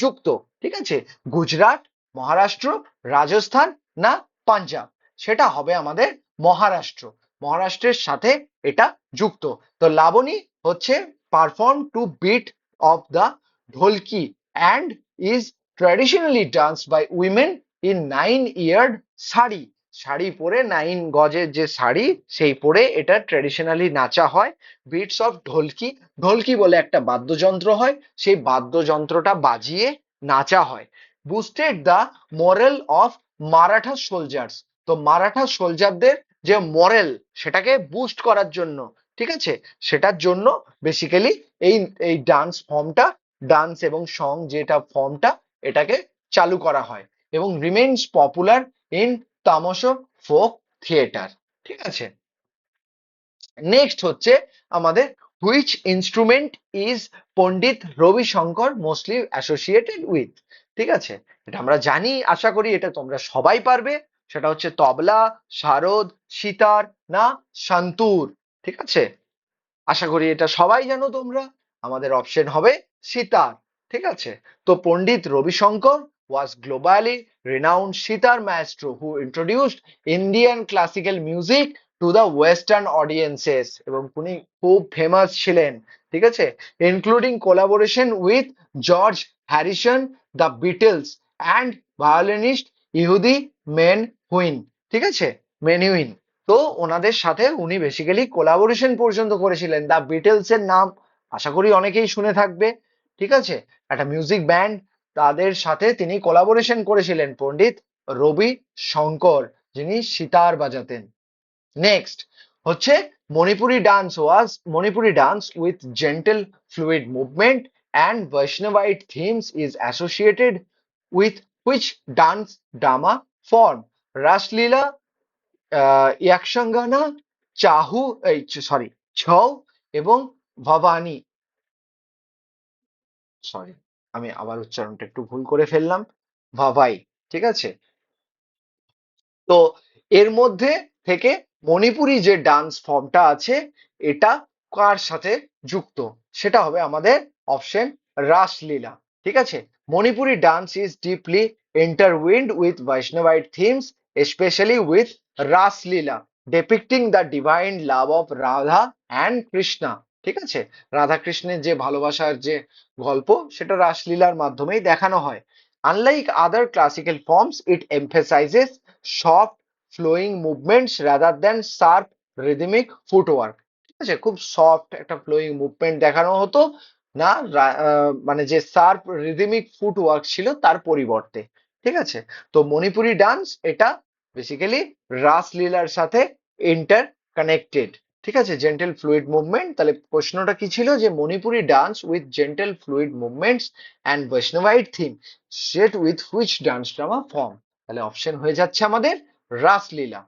যুক্ত? ঠিক আছে, গুজরাট, মহারাষ্ট্র, রাজস্থান না পাঞ্জাব? সেটা হবে আমাদের মহারাষ্ট্র। মহারাষ্ট্রের সাথে এটা যুক্ত। তো লাবণী হচ্ছে perform to beat of the dholki and is traditionally dance by women in 9 yard sari. Sari পরে, 9 গজের যে শাড়ি সেই পরে এটা ট্র্যাডিশনালি নাচা হয়। বিটস অফ ঢোলকি, ঢোলকি বলে একটা বাদ্যযন্ত্র হয়, সেই বাদ্যযন্ত্রটা বাজিয়ে নাচা হয়। Boosted the moral of Maratha soldiers. তো মারাঠা সোলজারদের যে মরেল, সেটাকে বুস্ট করার জন্য, ঠিক আছে, সেটার জন্য বেসিক্যালি এই এই ডান্স ফর্মটা, ডান্স এবং সং যেটা ফর্মটা, এটাকে চালু করা হয় এবং remains popular in Tamasha folk theatre. ঠিক আছে। নেক্সট হচ্ছে আমাদের which instrument is Pandit Ravi Shankar mostly associated with. ঠিক আছে, এটা আমরা জানি, আশা করি এটা তোমরা সবাই পারবে। সেটা হচ্ছে তবলা, শারদ, সিতার না সন্তুর। ঠিক আছে, আশা করি এটা সবাই জানো তোমরা। আমাদের অপশন হবে সিতার। ঠিক আছে। তো পণ্ডিত Ravishankar was globally renowned sitar maestro who introduced Indian classical music to the western audiences, এবং উনি খুব ফেমাস ছিলেন। ঠিক আছে, including collaboration with George Harrison, the Beatles and violinist Yehudi main when. ঠিক আছে, মেনহুইন। তো ওনাদের সাথে উনি বেসিক্যালি কোলাবোরেশন পর্যন্ত করেছিলেন। দ্য বিটলস এর নাম আশা করি অনেকেই শুনে থাকবে। ঠিক আছে, একটা মিউজিক ব্যান্ড, তাদের সাথে তিনি কোলাবোরেশন করেছিলেন পণ্ডিত রবি শঙ্কর, যিনি সিতার বাজাতেন। নেক্সট হচ্ছে Manipuri dance was Manipuri dance with gentle fluid movement and Vaishnavite themes is associated with which dance drama form? Raslila, Yakshagana, Chhau, এই সরি, ছৌ এবং ভবানী। সরি, আমি আবার উচ্চারণটা একটু ভুল করে ফেললাম, ভাভাই। ঠিক আছে। তো এর মধ্যে থেকে মণিপুরি যে ডান্স ফর্মটা আছে, এটা কার সাথে যুক্ত? সেটা হবে আমাদের অপশন রাসলীলা। ঠিক আছে, Manipuri dance is deeply intertwined with Vaishnavite themes, specially with Raslila depicting the divine love of Radha and Krishna. ঠিক আছে, রাধা কৃষ্ণের যে ভালোবাসার যে গল্প, সেটা রাসলীলার মাধ্যমেই দেখানো হয়। Unlike other classical forms, it emphasizes soft flowing movements rather than sharp rhythmic footwork। ঠিক আছে, খুব সফট একটা ফ্লোয়িং মুভমেন্ট দেখানো হতো না, মানে যে শার্প রিদমিক ফুটওয়ার্ক ছিল তার পরিবর্তে। ঠিক আছে। তো মণিপুরি ডান্স এটা বেসিক্যালি রাসলীলার সাথে ইন্টার কানেক্টেড। ঠিক আছে, জেন্টেল ফ্লুইড মুভমেন্ট। তাহলে প্রশ্নটা কি ছিল, যে Manipuri dance with gentle fluid movements and Vaishnavite theme set with which dance drama form? তাহলে অপশন হয়ে যাচ্ছে আমাদের রাসলীলা।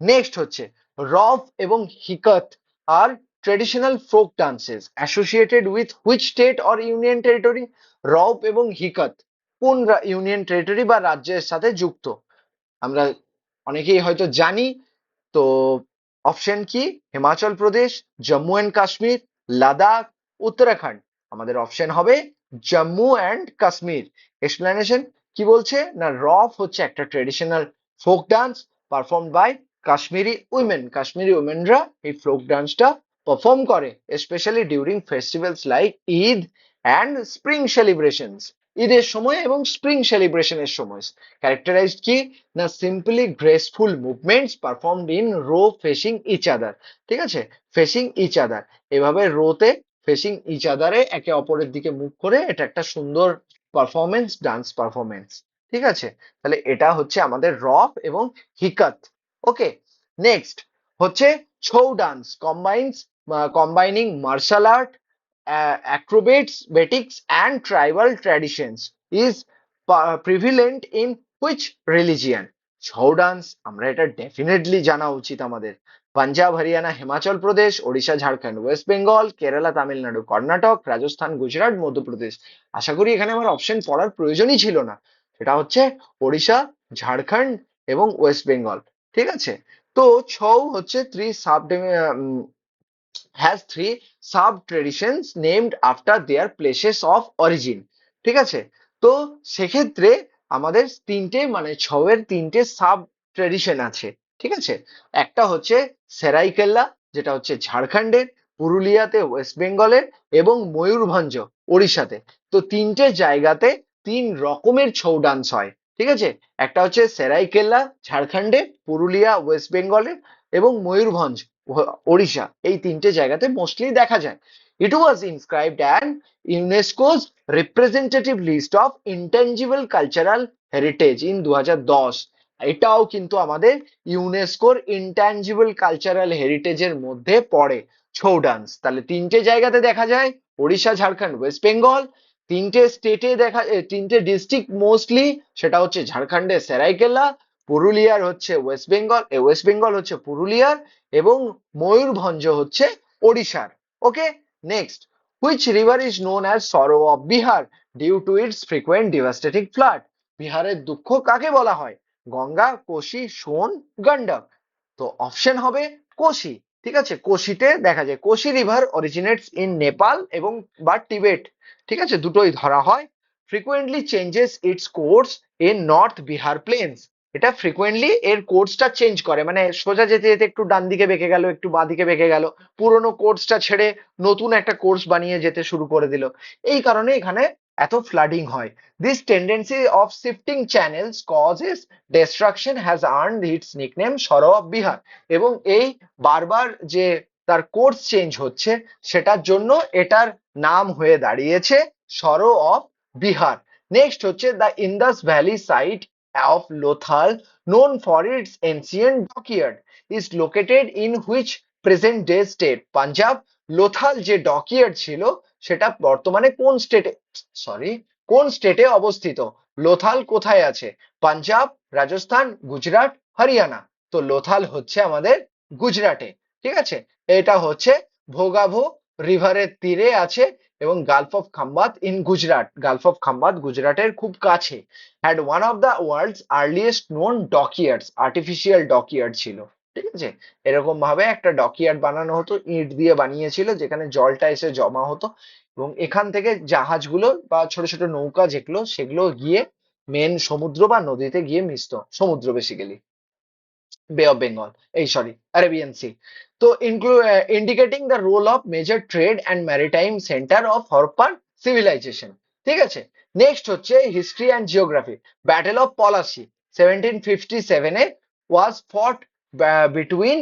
নেক্সট হচ্ছে রব এবং Hikat are traditional folk dances associated with which state or union territory? Rouf এবং হিকত কোন ইউনিয়ন টেরিটরি বা রাজ্যের সাথে যুক্ত? আমরা অনেকেই হয়তো জানি। তো অপশন কি? হিমাচল প্রদেশ, জম্মু অ্যান্ড কাশ্মীর, লাদাখ, উত্তরাখণ্ড। আমাদের অপশন হবে জম্মু অ্যান্ড কাশ্মীর। এক্সপ্লেনেশন কি বলছে না, রফ হচ্ছে একটা traditional folk dance perform by Kashmiri women. Kashmiri উইমেনরা এই ফোক ডান্সটা পারফর্ম করে, specially during festivals like Eid and spring celebrations. ঈদের সময় এবং স্প্রিং সেলিব্রেশনের সময়। ক্যারেক্টারাইজড কি না, simply graceful movements performed in row facing each other. ঠিক আছে, ফেসিং ইচ আদার, এভাবে রোতে ফেসিং ইচ আদারে একে অপরের দিকে মুখ করে, এটা একটা সুন্দর পারফরমেন্স, ডান্স পারফরমেন্স। ঠিক আছে, তাহলে এটা হচ্ছে আমাদের রফ এবং হিকত। ওকে। নেক্সট হচ্ছে Chhau dance combines combining martial art, acrobatics, and tribal traditions is prevalent in which religion? Chhau dance, আমরা এটা ডেফিনেটলি জানা উচিত আমাদের। পাঞ্জাব, হরিয়ানা, হিমাচল প্রদেশ, ওড়িশা, ঝাড়খণ্ড, ওয়েস্ট বেঙ্গল, কেরালা, তামিলনাড়ু, কর্ণাটক, রাজস্থান, গুজরাট, মধ্যপ্রদেশ। আশা করি এখানে আমার অপশন পড়ার প্রয়োজনই ছিল না। সেটা হচ্ছে ওড়িশা, ঝাড়খণ্ড এবং ওয়েস্ট বেঙ্গল। ঠিক আছে। তো ছৌ হচ্ছে has three sub traditions named after their places of origin। ঠিক আছে। তো সেক্ষেত্রে আমাদের তিনটে মানে ছৌয়ের তিনটে সাব ট্রেডিশন আছে। ঠিক আছে। একটা হচ্ছে সেরাইকেল্লা, যেটা হচ্ছে ঝাড়খণ্ডের, পুরুলিয়াতে ওয়েস্ট বেঙ্গলের, এবং ময়ূরভঞ্জ ওড়িশাতে। তো তিনটে জায়গাতে তিন রকমের ছৌ ডান্স হয়। ঠিক আছে। একটা হচ্ছে সেরাইকেল্লা ঝাড়খণ্ডে, পুরুলিয়া ওয়েস্ট বেঙ্গলে, এবং ময়ূরভঞ্জ ওড়িশা, এই তিনটে জায়গাতে মোস্টলি দেখা যায়। It was inscribed and UNESCO's representative list of intangible cultural heritage in 2010। এটাও কিন্তু আমাদের ইউনেস্কোর ইনট্যাঞ্জিবল কালচারাল হেরিটেজের মধ্যে পড়ে ছৌ ডান্স। তাহলে তিনটে জায়গাতে দেখা যায়, ওড়িশা, ঝাড়খণ্ড, ওয়েস্ট বেঙ্গল। তিনটে স্টেটে তিনটে ডিস্ট্রিক্ট মোস্টলি, সেটা হচ্ছে ঝাড়খণ্ডে সেরাইকেল্লা, পুরুলিয়ার হচ্ছে ওয়েস্ট বেঙ্গল হচ্ছে পুরুলিয়ার, এবং ময়ূরভঞ্জ হচ্ছে ওড়িশার। Okay. Next, which river is known as sorrow of Bihar due to its frequent devastating flood? বিহারের দুঃখ কাকে বলা হয়? গঙ্গা, কোশি, সোন, গন্ডক। তো অপশন হবে কোশি। ঠিক আছে। কোশিতে দেখা যায়, Kosi river originates in Nepal এবং বা টিবেট। ঠিক আছে, দুটোই ধরা হয়। Frequently changes it's course in north Bihar planes. এটা ফ্রিকুয়েন্টলি এর কোর্সটা চেঞ্জ করে, মানে সোজা যেতে যেতে একটু ডান দিকে বেঁকে গেল, একটু বাঁ দিকে বেঁকে গেল, পুরোনো কোর্সটা ছেড়ে নতুন একটা কোর্স বানিয়ে যেতে শুরু করে দিল। এই কারণে এখানে এত ফ্লাডিং হয়। This tendency of shifting channels causes destruction has earned its nickname সরো অফ বিহার। এবং এই বারবার যে তার কোর্স চেঞ্জ হচ্ছে, সেটার জন্য এটার নাম হয়ে দাঁড়িয়েছে সরো অফ বিহার। নেক্সট হচ্ছে the Indus valley site of Lothal, known for its ancient dockyard, is located in which present day state? Punjab. Lothal যে ডকইয়ার্ড ছিল সেটা বর্তমানে কোন স্টেটে অবস্থিত? লোথাল কোথায় আছে? পাঞ্জাব, রাজস্থান, গুজরাট, হরিয়ানা। তো লোথাল হচ্ছে আমাদের গুজরাটে। ঠিক আছে। এটা হচ্ছে ভোগাভো রিভারের তীরে আছে, এবং গালফ অফ খাম্বাত গুজরাটের খুব কাছে। Had one of the world's earliest known dockyards, artificial dockyard ছিল। ঠিক আছে। এরকম ভাবে একটা ডকইয়ার্ড বানানো হতো, ইট দিয়ে বানিয়েছিল, যেখানে জলটা এসে জমা হতো, এবং এখান থেকে জাহাজগুলো বা ছোট ছোট নৌকা যেগুলো, সেগুলো গিয়ে মেন সমুদ্র বা নদীতে গিয়ে মিশতো, সমুদ্র বেসিক্যালি, বে অফ বেঙ্গল, এই সরি, অ্যারাবিয়ান সি। তো indicating the role of major trade and maritime centre of Harappan civilisation. ঠিক আছে। নেক্সট হচ্ছে history and geography. Battle of Plassey 1757 was fought between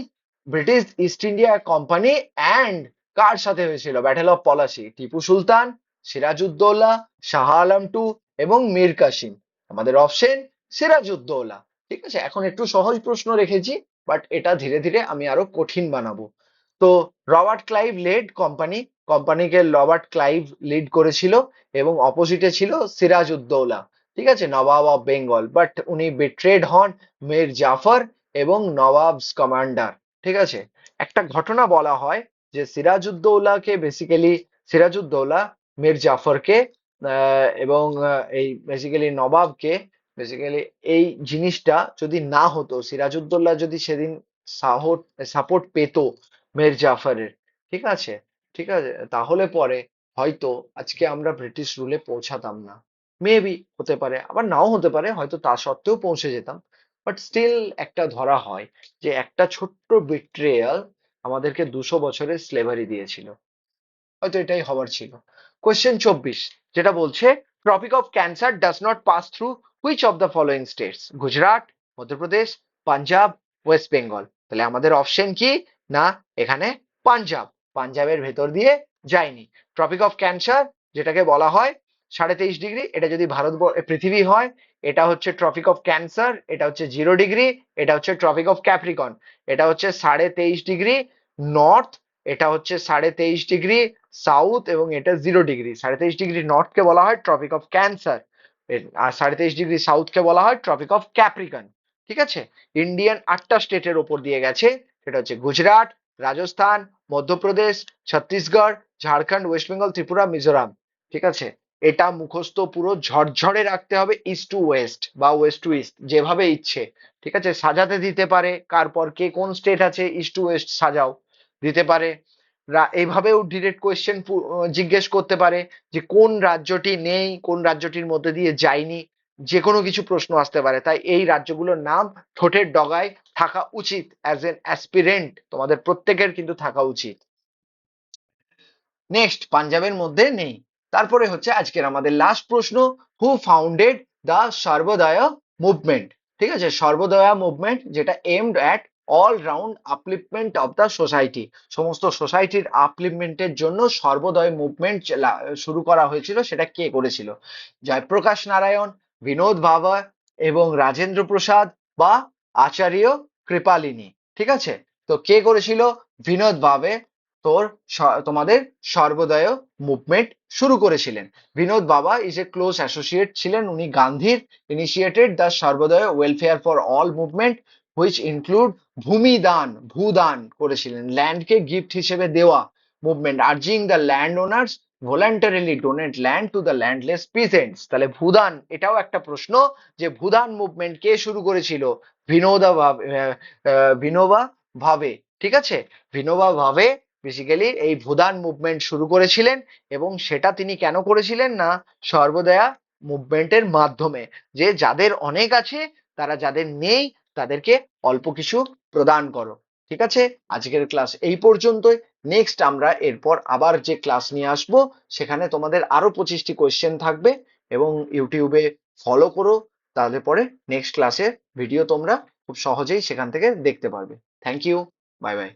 British East India company and কার সাথে হয়েছিল battle of Plassey? Tipu Sultan, Sirajuddaulah, Shah Alam two, এবং মীর কাসিম। আমাদের option Sirajuddaulah. ঠিক আছে। এখন একটু সহজ প্রশ্ন রেখেছি, বাট এটা ধীরে ধীরে আমি আরো কঠিন বানাবো। তো রবার্ট ক্লাইভ লেড কোম্পানিকে রবার্ট ক্লাইভ লিড করেছিল, এবং অপোজিটে ছিল সিরাজউদ্দৌলা। ঠিক আছে, নবাব অফ বেঙ্গল, বাট উনি বিট্রেড হন মীর জাফর এবং নবাবস কমান্ডার। ঠিক আছে। একটা ঘটনা বলা হয় যে সিরাজউদ্দৌলা মীর জাফরকে এবং এই বেসিক্যালি নবাবকে, বেসিক্যালি এই জিনিসটা যদি না হতো, সিরাজউদ্দৌলা যদি সেদিন সাপোর্ট পেত মীর জাফরের, ঠিক আছে, ঠিক আছে, তাহলে পরে হয়তো আজকে আমরা ব্রিটিশ রুলে পৌঁছাতাম না। মেবি হতে পারে, আবার নাও হতে পারে, হয়তো তা সত্ত্বেও পৌঁছে যেতাম। বাট স্টিল একটা ধরা হয় যে একটা ছোট্ট বিট্রেয়াল আমাদেরকে 200 বছরের স্লেভারি দিয়েছিল। হয়তো এটাই হবার ছিল। কোয়েশ্চেন 24 যেটা বলছে, tropic of cancer does not pass through which of the following states? Gujarat, Madhya Pradesh, Punjab, West Bengal. তাহলে আমাদের অপশন কি? না, এখানে পাঞ্জাব, পাঞ্জাবের ভেতর দিয়ে যায়নি। ট্রপিক অফ ক্যান্সার যেটাকে বলা হয় 23.5°, এটা যদি পৃথিবী হয়, এটা হচ্ছে ট্রপিক অফ ক্যান্সার, এটা হচ্ছে 0°, এটা হচ্ছে ট্রপিক অফ ক্যাপ্রিকন, এটা হচ্ছে 23.5° নর্থ, এটা হচ্ছে 23.5 ডিগ্রি সাউথ এবং এটা 0 ডিগ্রি। 23.5 ডিগ্রি নর্থ কে বলা হয় ট্রপিক অফ ক্যান্সার, আর 23.5 ডিগ্রি সাউথ কে বলা হয় ট্রপিক অফ ক্যাপ্রিকন। ঠিক আছে, ইন্ডিয়ান 8টা স্টেটের ওপর দিয়ে গেছে, সেটা হচ্ছে গুজরাট, রাজস্থান, মধ্যপ্রদেশ, ছত্তিশগড়, ঝাড়খণ্ড, ওয়েস্ট বেঙ্গল, ত্রিপুরা, মিজোরাম। ঠিক আছে, এটা মুখস্থ পুরো ঝরঝরে রাখতে হবে, ইস্ট টু ওয়েস্ট বা ওয়েস্ট টু ইস্ট যেভাবে ইচ্ছে। ঠিক আছে, সাজাতে দিতে পারে কার পর কে কোন স্টেট আছে, ইস্ট টু ওয়েস্ট সাজাও দিতে পারে। এইভাবেও ডিরেক্ট কোয়েশ্চেন জিজ্ঞেস করতে পারে যে কোন রাজ্যটি নেই, কোন রাজ্যটির মধ্যে দিয়ে যায়নি, যে কোনো কিছু প্রশ্ন আসতে পারে। তাই এই রাজ্যগুলোর নাম ঠোঁটের ডগায় থাকা উচিত, অ্যাজ এন অ্যাসপিরেন্ট তোমাদের প্রত্যেকের কিন্তু থাকা উচিত। নেক্সট, পাঞ্জাবের মধ্যে নেই। তারপরে হচ্ছে আজকের আমাদের লাস্ট প্রশ্ন, who founded the Sarvodaya movement. ঠিক আছে, সর্বোদয়া মুভমেন্ট যেটা aimed at all round upliftment of the society, সমস্ত সোসাইটির আপলিফমেন্টের জন্য সর্বোদয় মুভমেন্ট শুরু করা হয়েছিল, সেটা কে করেছিল? জয়প্রকাশ নারায়ণ, বিনোদ ভাভা এবং রাজেন্দ্র প্রসাদ বা আচার্য কৃপালিনী। ঠিক আছে, তো কে করেছিল? বিনোদ ভাবে তোর তোমাদের সর্বোদয় মুভমেন্ট শুরু করেছিলেন। বিনোদ বাবা ইজ এ ক্লোজ অ্যাসোসিয়েট ছিলেন, উনি গান্ধীর initiated the Sarvodaya welfare for all movement which include Bhumidan, Bhoodan করেছিলেন, ল্যান্ডকে গিফট হিসেবে দেওয়া movement, urging the land owners voluntarily donate land to the landless peasants. তাহলে ভূদান, এটাও একটা প্রশ্ন যে ভূদান মুভমেন্ট কে শুরু করেছিল? বিনোদা ভাবে, বিনোবা ভাবে। ঠিক আছে, বিনোবা ভাবে বেসিক্যালি এই ভূদান মুভমেন্ট শুরু করেছিলেন, এবং সেটা তিনি কেন করেছিলেন না সর্বদয়া মুভমেন্টের মাধ্যমে, যে যাদের অনেক আছে তারা যাদের নেই তাদেরকে অল্প কিছু প্রদান করো। ঠিক আছে, আজকের ক্লাস এই পর্যন্তই। নেক্সট আমরা এরপর আবার যে ক্লাস নিয়ে আসব সেখানে তোমাদের আরো 25টি কোয়েশ্চেন থাকবে, এবং ইউটিউবে ফলো করো, তাহলে পরে নেক্সট ক্লাসের ভিডিও তোমরা খুব সহজেই সেখান থেকে দেখতে পারবে। Thank you, bye by.